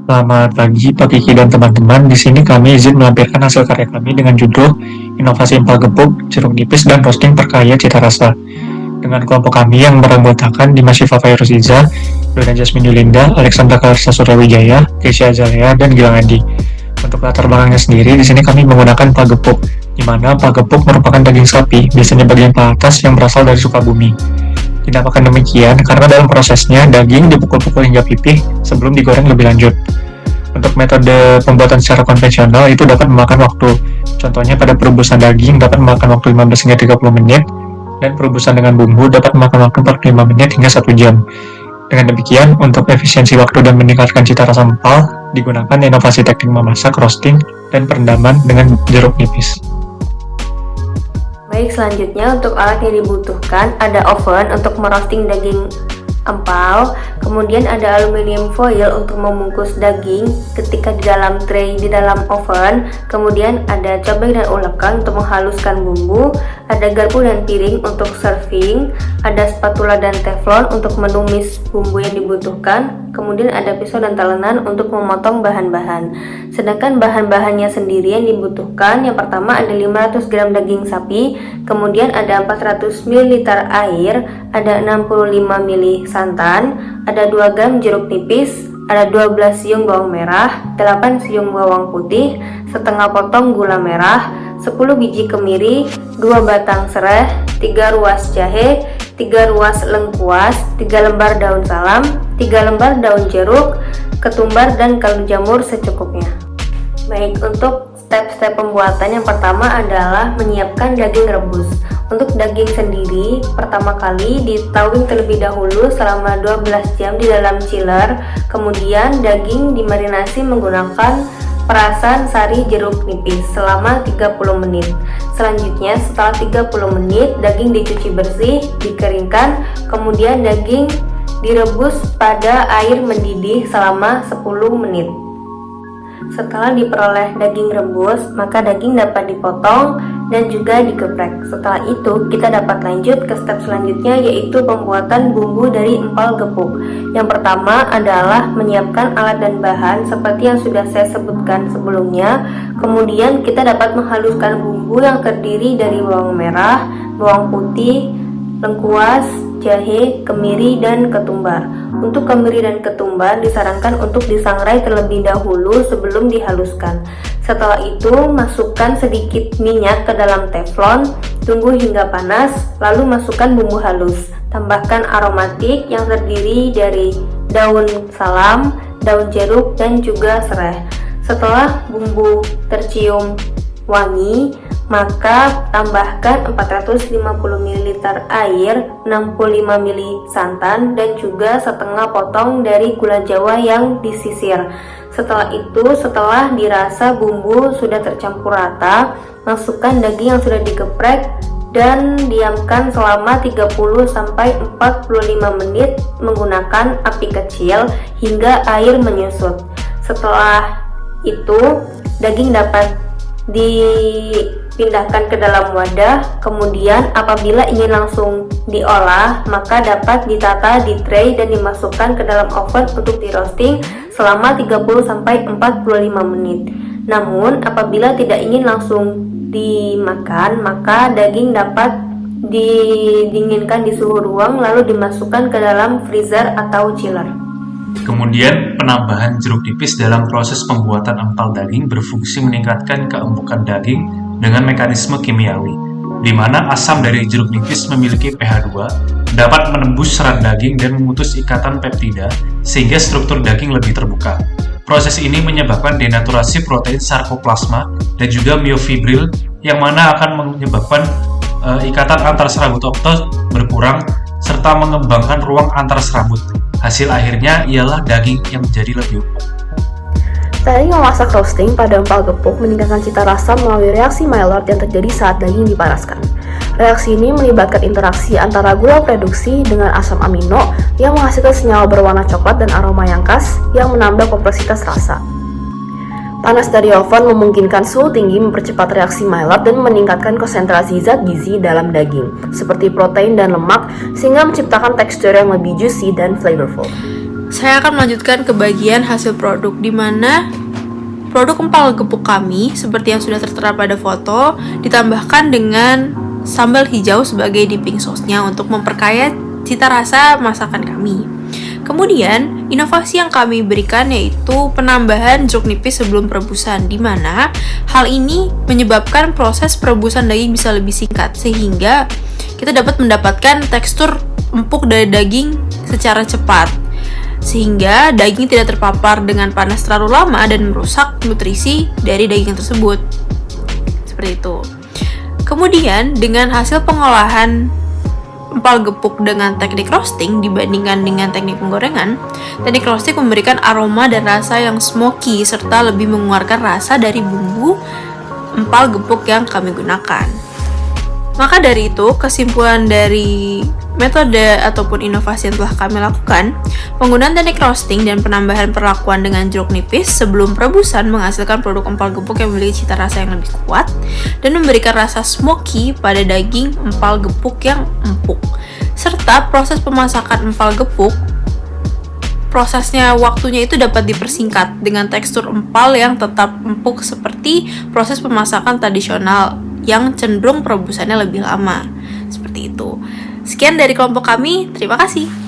Selamat pagi Pak Kiki dan teman-teman. Di sini kami izin melampirkan hasil karya kami dengan judul Inovasi Empal Gepuk, Jeruk Nipis, dan Roasting Perkaya Cita Rasa. Dengan kelompok kami yang beranggotakan Dimas Syifa Fairuz Iza, Dona Jasmine Yulinda, Alexandra Karsa Suryawijaya, Keisha Azalea, dan Gilang Andi. Untuk latar belakangnya sendiri, di sini kami menggunakan empal gepuk, di mana empal gepuk merupakan daging sapi, biasanya bagian paha atas yang berasal dari Sukabumi. Dinamakan demikian karena dalam prosesnya daging dipukul-pukul hingga pipih sebelum digoreng lebih lanjut. Untuk metode pembuatan secara konvensional itu dapat memakan waktu. Contohnya pada perebusan daging dapat memakan waktu 15 hingga 30 menit dan perebusan dengan bumbu dapat memakan waktu 45 menit hingga 1 jam. Dengan demikian, untuk efisiensi waktu dan meningkatkan cita rasa empal, digunakan inovasi teknik memasak, roasting, dan perendaman dengan jeruk nipis. Baik, selanjutnya untuk alat yang dibutuhkan ada oven untuk merosting daging empal, kemudian ada aluminium foil untuk membungkus daging ketika di dalam tray di dalam oven, kemudian ada cabai dan ulekan untuk menghaluskan bumbu, ada garpu dan piring untuk serving, ada spatula dan teflon untuk menumis bumbu yang dibutuhkan, kemudian ada pisau dan talenan untuk memotong bahan-bahan. Sedangkan bahan-bahannya sendiri yang dibutuhkan, yang pertama ada 500 gram daging sapi, kemudian ada 400 ml air, ada 65 ml santan, ada 2 gram jeruk nipis, ada 12 siung bawang merah, 8 siung bawang putih, setengah potong gula merah, 10 biji kemiri, 2 batang serai, 3 ruas jahe, 3 ruas lengkuas, 3 lembar daun salam, 3 lembar daun jeruk, ketumbar dan kaldu jamur secukupnya. Baik, untuk step-step pembuatan yang pertama adalah menyiapkan daging rebus. Untuk daging sendiri, pertama kali ditauin terlebih dahulu selama 12 jam di dalam chiller. Kemudian daging dimarinasi menggunakan perasan sari jeruk nipis selama 30 menit. Selanjutnya setelah 30 menit daging dicuci bersih, dikeringkan, kemudian daging direbus pada air mendidih selama 10 menit. Setelah diperoleh daging rebus, maka daging dapat dipotong dan juga digeprek. Setelah itu, kita dapat lanjut ke step selanjutnya, yaitu pembuatan bumbu dari empal gepuk. Yang pertama adalah menyiapkan alat dan bahan seperti yang sudah saya sebutkan sebelumnya. Kemudian kita dapat menghaluskan bumbu yang terdiri dari bawang merah, bawang putih, lengkuas, jahe, kemiri, dan ketumbar. Untuk kemiri dan ketumbar disarankan untuk disangrai terlebih dahulu sebelum dihaluskan. Setelah itu, masukkan sedikit minyak ke dalam teflon, tunggu hingga panas, lalu masukkan bumbu halus. Tambahkan aromatik yang terdiri dari daun salam, daun jeruk, dan juga serai. Setelah bumbu tercium wangi, maka tambahkan 450 ml air, 65 ml santan, dan juga setengah potong dari gula jawa yang disisir. Setelah itu, setelah dirasa bumbu sudah tercampur rata, masukkan daging yang sudah digeprek dan diamkan selama 30-45 menit menggunakan api kecil hingga air menyusut. Setelah itu, daging dapat dipindahkan ke dalam wadah. Kemudian apabila ingin langsung diolah, maka dapat ditata di tray dan dimasukkan ke dalam oven untuk di roasting selama 30-45 menit. Namun apabila tidak ingin langsung dimakan, maka daging dapat didinginkan di suhu ruang lalu dimasukkan ke dalam freezer atau chiller. Kemudian, penambahan jeruk nipis dalam proses pembuatan empal daging berfungsi meningkatkan keempukan daging dengan mekanisme kimiawi, di mana asam dari jeruk nipis memiliki pH 2, dapat menembus serat daging dan memutus ikatan peptida, sehingga struktur daging lebih terbuka. Proses ini menyebabkan denaturasi protein sarkoplasma dan juga myofibril, yang mana akan menyebabkan ikatan antar serabut optos berkurang, serta mengembangkan ruang antar serabut. Hasil akhirnya ialah daging yang menjadi lebih empuk. Teknik memasak roasting pada empal gepuk meningkatkan cita rasa melalui reaksi Maillard yang terjadi saat daging dipanaskan. Reaksi ini melibatkan interaksi antara gula reduksi dengan asam amino yang menghasilkan senyawa berwarna coklat dan aroma yang khas yang menambah kompleksitas rasa. Panas dari oven memungkinkan suhu tinggi mempercepat reaksi Maillard dan meningkatkan konsentrasi zat gizi dalam daging, seperti protein dan lemak, sehingga menciptakan tekstur yang lebih juicy dan flavorful. saya akan melanjutkan ke bagian hasil produk, di mana produk empal gepuk kami, seperti yang sudah tertera pada foto, ditambahkan dengan sambal hijau sebagai dipping sauce-nya untuk memperkaya cita rasa masakan kami. Kemudian, inovasi yang kami berikan yaitu penambahan jeruk nipis sebelum perebusan, di mana hal ini menyebabkan proses perebusan daging bisa lebih singkat, sehingga kita dapat mendapatkan tekstur empuk dari daging secara cepat, sehingga daging tidak terpapar dengan panas terlalu lama dan merusak nutrisi dari daging tersebut. Seperti itu. Kemudian, dengan hasil pengolahan empal gepuk dengan teknik roasting dibandingkan dengan teknik penggorengan, teknik roasting memberikan aroma dan rasa yang smoky serta lebih mengeluarkan rasa dari bumbu empal gepuk yang kami gunakan. Maka dari itu, kesimpulan dari metode ataupun inovasi yang telah kami lakukan, penggunaan teknik roasting dan penambahan perlakuan dengan jeruk nipis sebelum perebusan menghasilkan produk empal gepuk yang memiliki cita rasa yang lebih kuat dan memberikan rasa smoky pada daging empal gepuk yang empuk. Serta proses pemasakan empal gepuk, prosesnya waktunya itu dapat dipersingkat dengan tekstur empal yang tetap empuk seperti proses pemasakan tradisional yang cenderung perebusannya lebih lama. Seperti itu. Sekian dari kelompok kami, terima kasih.